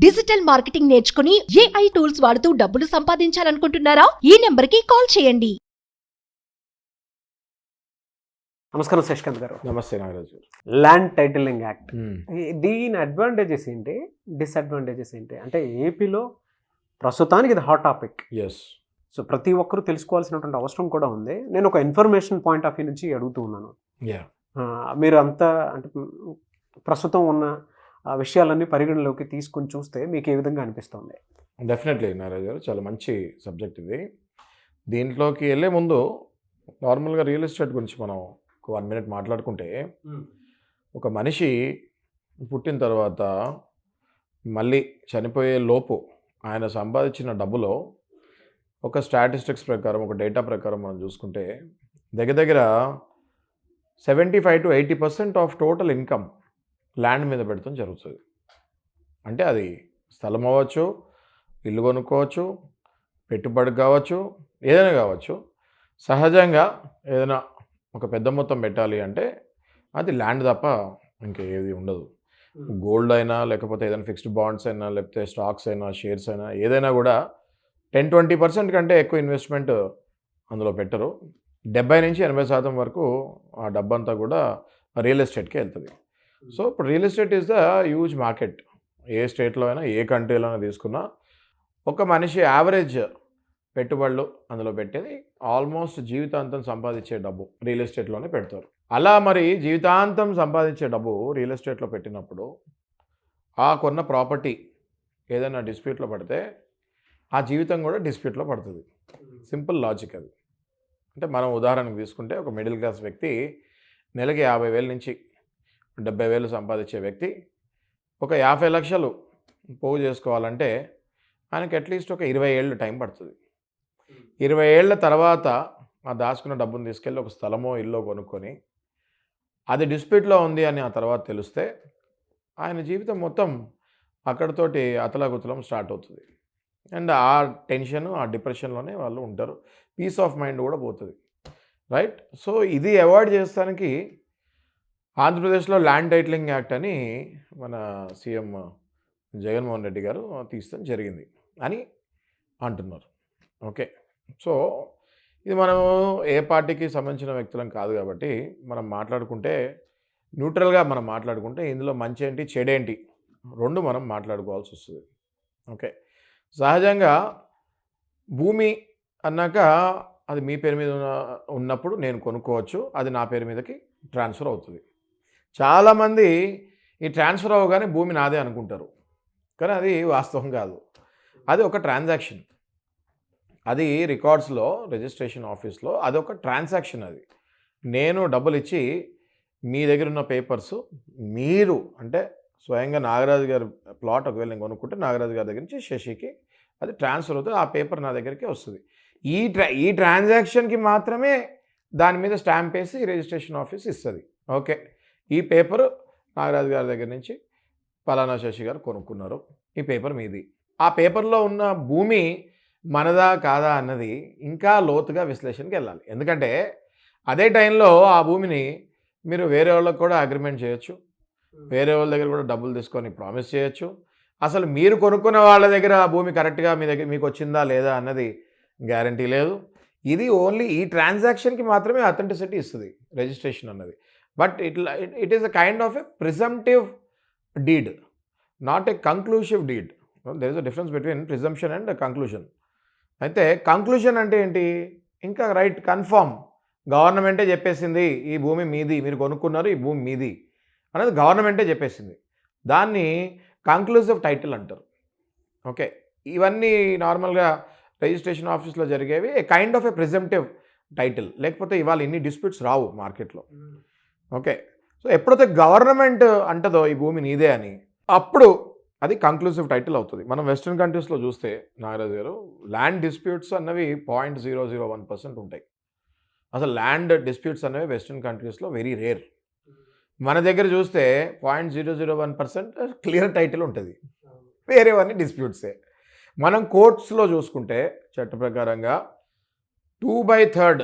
Digital marketing నేర్చుకుని AI tools వాడుతూ డబ్బులు సంపాదించాలనుకుంటున్నారా? ఈ నెంబర్కి కాల్ చేయండి. నమస్కారం శశికాంత్ గారు. నమస్తే నాగరాజు గారు. ల్యాండ్ టైటిలింగ్ యాక్ట్, దీని అడ్వాంటేజెస్ ఏంటి, డిసడ్వాంటేజెస్ ఏంటి? అంటే ఏపీలో ప్రస్తుతానికి ఇది హాట్ టాపిక్. ఎస్. సో ప్రతి ఒక్కరూ తెలుసుకోవాల్సినటువంటి అవసరం కూడా ఉంది. నేను ఒక ఇన్ఫర్మేషన్ పాయింట్ ఆఫ్ వ్యూ నుంచి అడుగుతూ ఉన్నాను. యా. మీరు అంతా అంటే ప్రస్తుతం ఉన్న విషయాలన్నీ పరిగణలోకి తీసుకుని చూస్తే మీకు ఏ విధంగా అనిపిస్తుంది? డెఫినెట్లీ నాగరాజు గారు, చాలా మంచి సబ్జెక్ట్ ఇది. దీంట్లోకి వెళ్ళే ముందు నార్మల్గా రియల్ ఎస్టేట్ గురించి మనం ఒక 1 minute మాట్లాడుకుంటే, ఒక మనిషి పుట్టిన తర్వాత మళ్ళీ చనిపోయే లోపు ఆయన సంపాదించిన డబ్బులో ఒక స్టాటిస్టిక్స్ ప్రకారం, ఒక డేటా ప్రకారం మనం చూసుకుంటే దగ్గర 75 to 80% of total income land మీద పెడతాం జరుగుతుంది. అంటే అది స్థలం అవ్వచ్చు, ఇల్లు కొనుక్కోవచ్చు, పెట్టుబడి కావచ్చు, ఏదైనా కావచ్చు. సహజంగా ఏదైనా ఒక పెద్ద మొత్తం పెట్టాలి అంటే అది ల్యాండ్ తప్ప ఇంకేది ఉండదు. గోల్డ్ అయినా, లేకపోతే ఏదైనా ఫిక్స్డ్ బాండ్స్ అయినా, లేకపోతే స్టాక్స్ అయినా, షేర్స్ అయినా, ఏదైనా కూడా 10-20% కంటే ఎక్కువ ఇన్వెస్ట్మెంట్ అందులో పెట్టరు. 70 నుంచి 80% వరకు ఆ డబ్బంతా కూడా రియల్ ఎస్టేట్కి వెళ్తుంది. సో ఇప్పుడు real estate is the huge market. ఏ స్టేట్లో అయినా, ఏ కంట్రీలో అయినా తీసుకున్నా ఒక మనిషి యావరేజ్ పెట్టుబడులు అందులో పెట్టేది ఆల్మోస్ట్ జీవితాంతం సంపాదించే డబ్బు రియల్ ఎస్టేట్లోనే పెడతారు. అలా మరి జీవితాంతం సంపాదించే డబ్బు రియల్ ఎస్టేట్లో పెట్టినప్పుడు ఆ కొన్న ప్రాపర్టీ ఏదైనా డిస్ప్యూట్లో పడితే ఆ జీవితం కూడా డిస్ప్యూట్లో పడుతుంది. సింపుల్ లాజిక్ అది. అంటే మనం ఉదాహరణకు తీసుకుంటే ఒక మిడిల్ క్లాస్ వ్యక్తి నెలకి 50,000 నుంచి 70,000 సంపాదించే వ్యక్తి ఒక 50 లక్షలు పోగు చేసుకోవాలంటే ఆయనకి అట్లీస్ట్ ఒక 20 ఏళ్ళు టైం పడుతుంది. 20 ఏళ్ల తర్వాత ఆ దాచుకున్న డబ్బును తీసుకెళ్ళి ఒక స్థలమో ఇల్లో కొనుక్కొని అది డిస్ప్యూట్లో ఉంది అని ఆ తర్వాత తెలిస్తే ఆయన జీవితం మొత్తం అక్కడితోటి అతలాకుతలం స్టార్ట్ అవుతుంది. అండ్ ఆ టెన్షన్, ఆ డిప్రెషన్లోనే వాళ్ళు ఉంటారు. పీస్ ఆఫ్ మైండ్ కూడా పోతుంది. రైట్. సో ఇది అవాయిడ్ చేస్తానికి ఆంధ్రప్రదేశ్లో ల్యాండ్ టైటిలింగ్ యాక్ట్ అని మన సీఎం జగన్మోహన్ రెడ్డి గారు తీస్తాం జరిగింది అని అంటున్నారు. ఓకే. సో ఇది మనం ఏ పార్టీకి సంబంధించిన వ్యక్తులం కాదు కాబట్టి మనం మాట్లాడుకుంటే న్యూట్రల్గా మనం మాట్లాడుకుంటే ఇందులో మంచి ఏంటి, చెడేంటి, రెండు మనం మాట్లాడుకోవాల్సి వస్తుంది. ఓకే. సహజంగా భూమి అన్నాక అది మీ పేరు మీద ఉన్నప్పుడు నేను కొనుక్కోవచ్చు, అది నా పేరు మీదకి ట్రాన్స్ఫర్ అవుతుంది. చాలామంది ఈ ట్రాన్స్ఫర్ అవ్వగానే భూమి నాదే అనుకుంటారు, కానీ అది వాస్తవం కాదు. అది ఒక ట్రాన్సాక్షన్. అది రికార్డ్స్లో, రిజిస్ట్రేషన్ ఆఫీస్లో అదొక ట్రాన్సాక్షన్. అది నేను డబ్బులు ఇచ్చి మీ దగ్గర ఉన్న పేపర్సు మీరు అంటే స్వయంగా నాగరాజు గారి ప్లాట్ ఒకవేళ నేను కొనుక్కుంటే నాగరాజు గారి దగ్గర నుంచి శశికి అది ట్రాన్స్ఫర్ అవుతుంది. ఆ పేపర్ నా దగ్గరికి వస్తుంది. ఈ ట్రాన్సాక్షన్కి మాత్రమే దాని మీద స్టాంప్ వేసి రిజిస్ట్రేషన్ ఆఫీస్ ఇస్తుంది. ఓకే, ఈ పేపర్ నాగరాజు గారి దగ్గర నుంచి పలానా శశి గారు కొనుక్కున్నారు, ఈ పేపర్ మీది. ఆ పేపర్లో ఉన్న భూమి మనదా కాదా అన్నది ఇంకా లోతుగా విశ్లేషణకి వెళ్ళాలి. ఎందుకంటే అదే టైంలో ఆ భూమిని మీరు వేరే వాళ్ళకి కూడా అగ్రిమెంట్ చేయొచ్చు, వేరే వాళ్ళ దగ్గర కూడా డబ్బులు తీసుకొని ప్రామిస్ చేయొచ్చు. అసలు మీరు కొనుక్కున్న వాళ్ళ దగ్గర ఆ భూమి కరెక్ట్గా మీకు వచ్చిందా లేదా అన్నది గ్యారంటీ లేదు. ఇది ఓన్లీ ఈ ట్రాన్సాక్షన్కి మాత్రమే అథెంటిసిటీ ఇస్తుంది రిజిస్ట్రేషన్ అన్నది. But it is a kind of a presumptive deed, not a conclusive deed. There is a difference between presumption and conclusion. అయితే కంక్లూషన్ అంటే ఏంటి, ఇంకా రైట్ కన్ఫర్మ్ గవర్నమెంటే చెప్పేసింది ఈ భూమి మీది, మీరు కొనుక్కున్నారు ఈ భూమి మీది అనేది గవర్నమెంటే చెప్పేసింది. దాన్ని కంక్లూసివ్ టైటిల్ అంటారు. ఓకే. ఇవన్నీ నార్మల్గా రిజిస్ట్రేషన్ ఆఫీస్లో జరిగేవి kind of a presumptive title. లేకపోతే ఇవాళ ఇన్ని డిస్ప్యూట్స్ రావు మార్కెట్లో. ఓకే. సో ఎప్పుడైతే గవర్నమెంట్ అంటదో ఈ భూమి నీదే అని, అప్పుడు అది కంక్లూసివ్ టైటిల్ అవుతుంది. మనం వెస్ట్రన్ కంట్రీస్లో చూస్తే నాగరాజు గారు ల్యాండ్ డిస్ప్యూట్స్ అన్నవి 0.001% ఉంటాయి. అసలు ల్యాండ్ డిస్ప్యూట్స్ అనేవి వెస్ట్రన్ కంట్రీస్లో వెరీ రేర్. మన దగ్గర చూస్తే 0.001% క్లియర్ టైటిల్ ఉంటుంది, వేరేవన్నీ డిస్ప్యూట్సే. మనం కోర్ట్స్లో చూసుకుంటే చట్ట ప్రకారంగా 2/3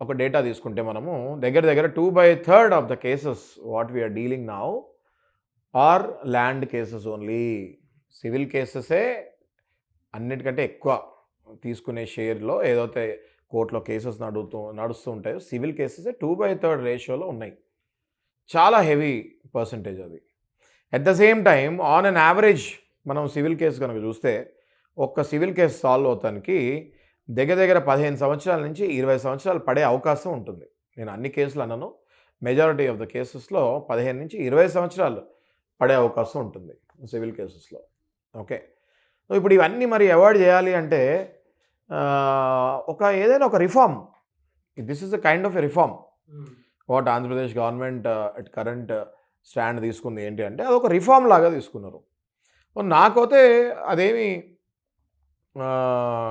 ఒక డేటా తీసుకుంటే మనము దగ్గర 2/3 of the cases what we are dealing now are land cases only. Civil కేసెసే అన్నిటికంటే ఎక్కువ తీసుకునే షేర్లో ఏదైతే కోర్టులో కేసెస్ నడుస్తూ ఉంటాయో సివిల్ కేసెసే 2/3 రేషియోలో ఉన్నాయి. చాలా హెవీ పర్సంటేజ్ అది. At the same time on an average మనం సివిల్ కేసు కనుక చూస్తే ఒక్క సివిల్ కేసు సాల్వ్ అవుతానికి దగ్గర 15 సంవత్సరాల నుంచి 20 సంవత్సరాలు పడే అవకాశం ఉంటుంది. నేను అన్ని కేసులు అన్నాను, మెజారిటీ ఆఫ్ ద కేసెస్లో 15 నుంచి 20 సంవత్సరాలు పడే అవకాశం ఉంటుంది సివిల్ కేసెస్లో. ఓకే, సో ఇప్పుడు ఇవన్నీ మరి అవాయిడ్ చేయాలి అంటే ఏదైనా ఒక reform, this is a kind of a reform what Andhra Pradesh government at current stand తీసుకుంది ఏంటి అంటే అదొక రిఫార్మ్ లాగా తీసుకున్నారు. నాకైతే అదేమి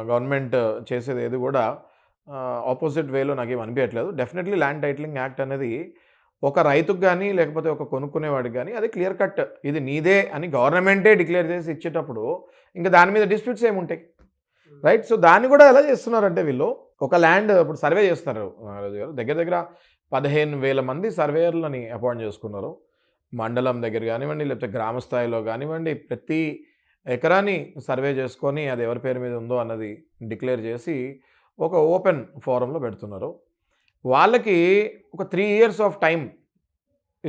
గవర్నమెంట్ చేసేది ఏది కూడా ఆపోజిట్ వేలో నాకేం అనిపించట్లేదు. డెఫినెట్లీ ల్యాండ్ టైటిలింగ్ యాక్ట్ అనేది ఒక రైతుకు కానీ లేకపోతే ఒక కొనుక్కునేవాడికి కానీ అది క్లియర్ కట్ ఇది నీదే అని గవర్నమెంటే డిక్లేర్ చేసి ఇచ్చేటప్పుడు ఇంకా దాని మీద డిస్ప్యూట్స్ ఏముంటాయి, రైట్? సో దాన్ని కూడా ఎలా చేస్తున్నారంటే వీళ్ళు ఒక ల్యాండ్ ఇప్పుడు సర్వే చేస్తున్నారు దగ్గర 15,000 మంది సర్వేయర్లని అపాయింట్ చేసుకున్నారు. మండలం దగ్గర కానివ్వండి లేకపోతే గ్రామ స్థాయిలో కానివ్వండి ప్రతి ఎకరాన్ని సర్వే చేసుకొని అది ఎవరి పేరు మీద ఉందో అన్నది డిక్లేర్ చేసి ఒక ఓపెన్ ఫోరంలో పెడుతున్నారు. వాళ్ళకి ఒక 3 years ఆఫ్ టైం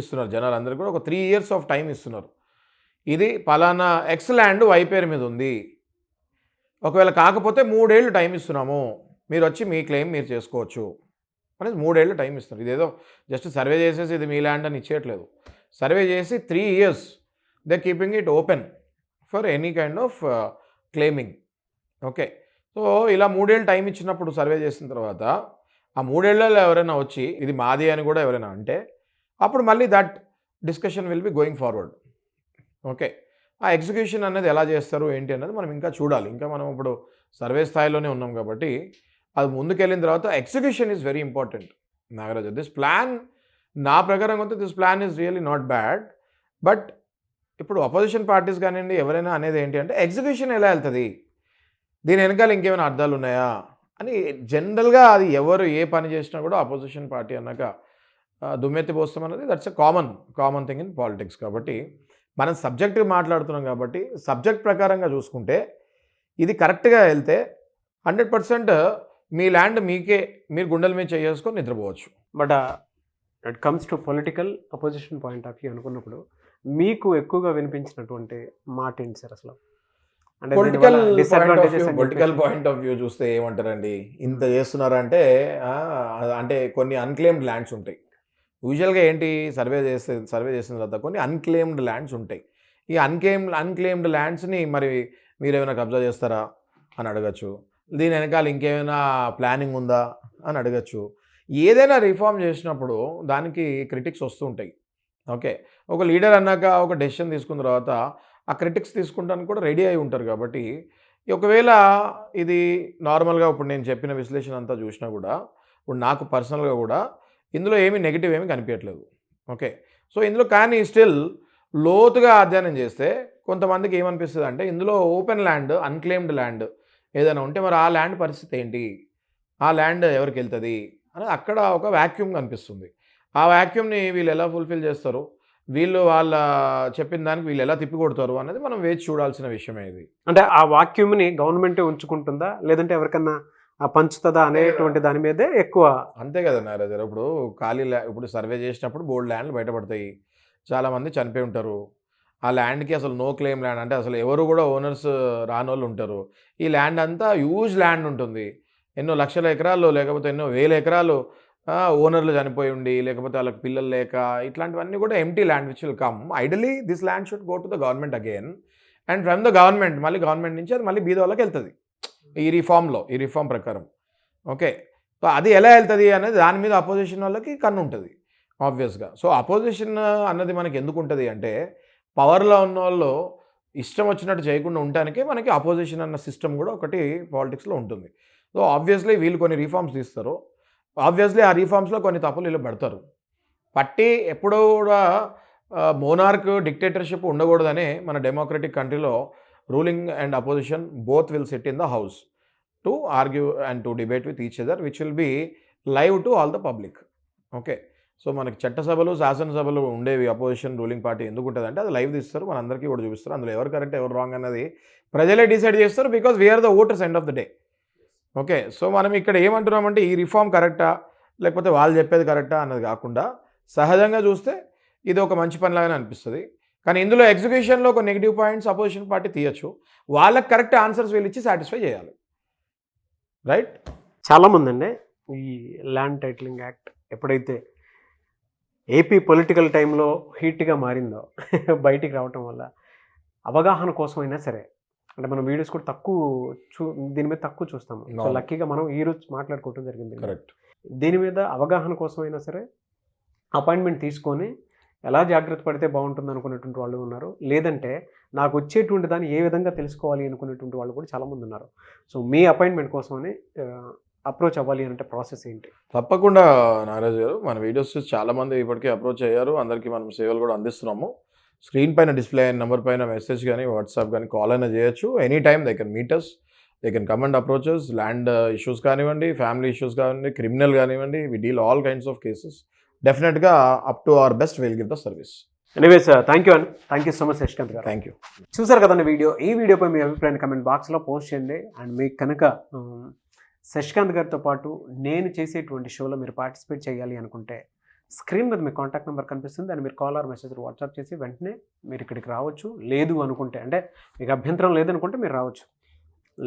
ఇస్తున్నారు. జనాలందరికీ కూడా ఒక 3 years ఆఫ్ టైం ఇస్తున్నారు. ఇది పలానా ఎక్స్ ల్యాండ్ వై పేరు మీద ఉంది, ఒకవేళ కాకపోతే 3 ఏళ్ళు టైం ఇస్తున్నాము, మీరు వచ్చి మీ క్లెయిమ్ మీరు చేసుకోవచ్చు అనేది 3 ఏళ్ళు టైం ఇస్తున్నారు. ఇదేదో జస్ట్ సర్వే చేసేసి ఇది మీ ల్యాండ్ అని ఇచ్చేయట్లేదు. సర్వే చేసి 3 years they keeping it open for any kind of claiming. Okay, so ఇలా 3 ఏళ్ళు టైం ఇచ్చినప్పుడు సర్వే చేసిన తర్వాత ఆ 3 ఏళ్లలో ఎవరైనా వచ్చి ఇది మాది అని కూడా ఎవరైనా అంటే అప్పుడు మళ్ళీ that discussion will be going forward. Okay, ఆ ఎగ్జిక్యూషన్ అనేది ఎలా చేస్తారు ఏంటి అన్నది మనం ఇంకా చూడాలి. ఇంకా మనం ఇప్పుడు సర్వే స్థాయిలోనే ఉన్నాం కాబట్టి అది ముందుకెళ్ళిన తర్వాత execution is very important. Nagaraju, this plan నా ప్రకారం అయితే this plan is really not bad. But ఇప్పుడు అపోజిషన్ పార్టీస్ కానివ్వండి ఎవరైనా అనేది ఏంటి అంటే ఎగ్జిక్యూషన్ ఎలా వెళ్తుంది, దీని వెనకాల ఇంకేమైనా అర్థాలు ఉన్నాయా అని జనరల్గా అది ఎవరు ఏ పని చేసినా కూడా అపోజిషన్ పార్టీ అన్నాక దుమ్మెత్తి పోస్తాం అన్నది that's a common thing in politics. కాబట్టి మనం సబ్జెక్ట్ మాట్లాడుతున్నాం కాబట్టి సబ్జెక్ట్ ప్రకారంగా చూసుకుంటే ఇది కరెక్ట్గా వెళ్తే 100% మీ ల్యాండ్ మీకే మీరు గుండెల మీద చేసుకొని నిద్రపోవచ్చు. But it comes to political opposition point of view అనుకున్నప్పుడు మీకు ఎక్కువగా వినిపించినటువంటి మాట ఏంటి సార్ అసలు? అంటే పొలిటికల్ పాయింట్ ఆఫ్ వ్యూ చూస్తే ఏమంటారండి, ఇంత చేస్తున్నారంటే అంటే కొన్ని అన్క్లెయిమ్డ్ ల్యాండ్స్ ఉంటాయి. యూజువల్గా ఏంటి సర్వే చేసిన తర్వాత కొన్ని అన్క్లెయిమ్డ్ ల్యాండ్స్ ఉంటాయి. ఈ అన్క్లెయిమ్డ్ ల్యాండ్స్ని మరి మీరేమైనా కబ్జా చేస్తారా అని అడగచ్చు. దీని వెనకాల ఇంకేమైనా ప్లానింగ్ ఉందా అని అడగచ్చు. ఏదైనా రిఫార్మ్ చేసినప్పుడు దానికి క్రిటిక్స్ వస్తూ ఉంటాయి. ఓకే, ఒక లీడర్ అన్నాక ఒక డెసిషన్ తీసుకున్న తర్వాత ఆ క్రిటిక్స్ తీసుకుంటానికి కూడా రెడీ అయి ఉంటారు. కాబట్టి ఒకవేళ ఇది నార్మల్గా ఇప్పుడు నేను చెప్పిన విశ్లేషణ అంతా చూసినా కూడా ఇప్పుడు నాకు పర్సనల్గా కూడా ఇందులో ఏమీ నెగిటివ్ ఏమీ కనిపించట్లేదు. ఓకే, సో ఇందులో కానీ స్టిల్ లోతుగా అధ్యయనం చేస్తే కొంతమందికి ఏమనిపిస్తుంది అంటే ఇందులో ఓపెన్ ల్యాండ్ అన్క్లెయిమ్డ్ ల్యాండ్ ఏదైనా ఉంటే మరి ఆ ల్యాండ్ పరిస్థితి ఏంటి, ఆ ల్యాండ్ ఎవరికి వెళ్తుంది అని అక్కడ ఒక వ్యాక్యూమ్ కనిపిస్తుంది. ఆ వ్యాక్యూమ్ని వీళ్ళు ఎలా ఫుల్ఫిల్ చేస్తారు, వీళ్ళు వాళ్ళ చెప్పిన దానికి వీళ్ళు ఎలా తిప్పికొడతారు అనేది మనం వేచి చూడాల్సిన విషయమే ఇది. అంటే ఆ వాక్యూమ్ని గవర్నమెంటే ఉంచుకుంటుందా లేదంటే ఎవరికన్నా పంచుతుందా అనేటువంటి దాని మీదే ఎక్కువ. అంతే కదా నారాజు, ఇప్పుడు ఇప్పుడు సర్వే చేసినప్పుడు బోల్డ్ ల్యాండ్లు బయటపడతాయి. చాలామంది చనిపోయి ఉంటారు. ఆ ల్యాండ్కి అసలు నో క్లెయిమ్ ల్యాండ్ అంటే అసలు ఎవరు కూడా ఓనర్స్ రానోళ్ళు ఉంటారు. ఈ ల్యాండ్ అంతా హ్యూజ్ ల్యాండ్ ఉంటుంది. ఎన్నో లక్షల ఎకరాలు లేకపోతే ఎన్నో వేల ఎకరాలు ఓనర్లు చనిపోయి ఉండి లేకపోతే వాళ్ళకి పిల్లలు లేక ఇట్లాంటివన్నీ కూడా empty land which will come. Ideally this land should go to the government again and from the government మళ్ళీ గవర్నమెంట్ నుంచి అది మళ్ళీ బీద వాళ్ళకి వెళ్తుంది ఈ రిఫార్మ్ ప్రకారం. ఓకే, సో అది ఎలా వెళ్తుంది అనేది దాని మీద అపోజిషన్ వాళ్ళకి కన్ను ఉంటుంది ఆబ్వియస్గా. సో అపోజిషన్ అన్నది మనకి ఎందుకు ఉంటుంది అంటే పవర్లో ఉన్న వాళ్ళు ఇష్టం వచ్చినట్టు చేయకుండా ఉండటానికే మనకి అపోజిషన్ అన్న సిస్టమ్ కూడా ఒకటి పాలిటిక్స్లో ఉంటుంది. సో ఆబ్వియస్లీ వీళ్ళు కొన్ని రిఫార్మ్స్ తీస్తారు. ఆబ్వియస్లీ ఆ రిఫార్మ్స్లో కొన్ని తప్పులు వీళ్ళు పెడతారు. పట్టి ఎప్పుడూ కూడా మోనార్క్ డిక్టేటర్షిప్ ఉండకూడదని మన డెమోక్రటిక్ కంట్రీలో ruling and opposition both will sit in the house to argue and to debate with each other which will be live to all the public. Okay, so మనకి చట్టసభలు శాసనసభలు ఉండేవి అపోజిషన్ రూలింగ్ పార్టీ ఎందుకు ఉంటుంది అంటే అది live తీస్తారు, మనందరికీ కూడా చూపిస్తారు. అందులో ఎవరు కరెక్ట్ ఎవరు రాంగ్ అన్నది ప్రజలే డిసైడ్ చేస్తారు, because we are the voters end of the day. Okay, so మనం ఇక్కడ ఏమంటున్నామంటే ఈ రిఫార్మ్ కరెక్టా లేకపోతే వాళ్ళు చెప్పేది కరెక్టా అన్నది కాకుండా సహజంగా చూస్తే ఇది ఒక మంచి పనిలాగానే అనిపిస్తుంది. కానీ ఇందులో ఎగ్జిక్యూషన్లో ఒక నెగిటివ్ పాయింట్స్ అపోజిషన్ పార్టీ తీయచ్చు, వాళ్ళకి కరెక్ట్ ఆన్సర్స్ వీళ్ళు ఇచ్చి సాటిస్ఫై చేయాలి. రైట్. చాలామంది అండి ఈ ల్యాండ్ టైటిలింగ్ యాక్ట్ ఎప్పుడైతే ఏపీ పొలిటికల్ టైంలో హీట్గా మారిందో బయటికి రావటం వల్ల అవగాహన కోసమైనా సరే, అంటే మనం వీడియోస్ కూడా దీని మీద తక్కువ చూస్తాము. సో లక్కీగా మనం ఈరోజు మాట్లాడుకోవటం జరిగింది. కరెక్ట్. దీని మీద అవగాహన కోసమైనా సరే అపాయింట్మెంట్ తీసుకొని ఎలా జాగ్రత్త పడితే బాగుంటుంది అనుకునేటువంటి వాళ్ళు ఉన్నారు, లేదంటే నాకు వచ్చేటువంటి దాన్ని ఏ విధంగా తెలుసుకోవాలి అనుకునేటువంటి వాళ్ళు కూడా చాలామంది ఉన్నారు. సో మీ అపాయింట్మెంట్ కోసమని అప్రోచ్ అవ్వాలి అంటే ప్రాసెస్ ఏంటి? తప్పకుండా నాగరాజు గారు, మన వీడియోస్ చూసి చాలామంది ఇప్పటికే అప్రోచ్ అయ్యారు, అందరికీ మనం సేవలు కూడా అందిస్తున్నాము. స్క్రీన్ పైన డిస్ప్లే అయిన నెంబర్ పైన మెసేజ్ కానీ వాట్సాప్ కానీ కాల్ అయినా చేయొచ్చు. Any time they can meet us, they can come and approaches. Land issues కానివ్వండి, ఫ్యామిలీ ఇష్యూస్ కానివ్వండి, క్రిమినల్ కానివ్వండి, we deal all kinds of cases. డెఫినెట్గా up to our best will give the service. Anyways thank you అండి, thank you so much Shashikant garu. Thank you. చూసారు కదండి video. ఈ వీడియోపై మీ అభిప్రాయాన్ని కమెంట్ బాక్స్లో పోస్ట్ చేయండి. అండ్ మీకు కనుక శశికాంత్ గారితో పాటు నేను చేసేటువంటి షోలో మీరు పార్టిసిపేట్ చేయాలి అనుకుంటే స్క్రీన్ మీద మీ కాంటాక్ట్ నెంబర్ కనిపిస్తుంది, దాన్ని మీరు కాల్ ఆర్ మెసేజ్ వాట్సాప్ చేసి వెంటనే మీరు ఇక్కడికి రావచ్చు. లేదు అనుకుంటే, అంటే మీకు అభ్యంతరం లేదనుకుంటే మీరు రావచ్చు.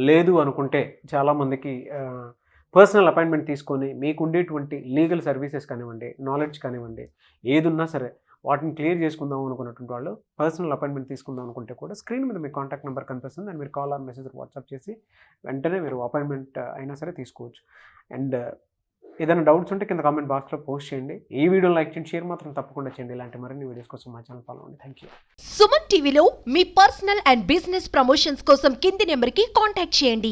లేదు అనుకుంటే చాలామందికి పర్సనల్ అపాయింట్మెంట్ తీసుకొని మీకు ఉండేటువంటి లీగల్ సర్వీసెస్ కానివ్వండి, నాలెడ్జ్ కానివ్వండి, ఏది ఉన్నా సరే వాటిని క్లియర్ చేసుకుందాం అనుకున్నటువంటి వాళ్ళు పర్సనల్ అపాయింట్మెంట్ తీసుకుందాం అనుకుంటే కూడా స్క్రీన్ మీద మీ కాంటాక్ట్ నెంబర్ కనిపిస్తుంది, దాన్ని మీరు కాల్ ఆర్ మెసేజ్ వాట్సాప్ చేసి వెంటనే మీరు అపాయింట్మెంట్ అయినా సరే తీసుకోవచ్చు. అండ్ ఏదైనా డౌట్స్ ఉంటే కింద కామెంట్ బాక్స్లో పోస్ట్ చేయండి. ఈ వీడియో లైక్ చేయండి, షేర్ మాత్రం తప్పకుండా చేయండి. ఇలాంటి మరిన్ని వీడియోస్ కోసం మా ఛానల్ ఫాలో అవ్వండి. Thank you. సుమన్ టీవీలో మీ పర్సనల్ అండ్ బిజినెస్ ప్రమోషన్స్ కోసం కింది నెంబర్కి కాంటాక్ట్ చేయండి.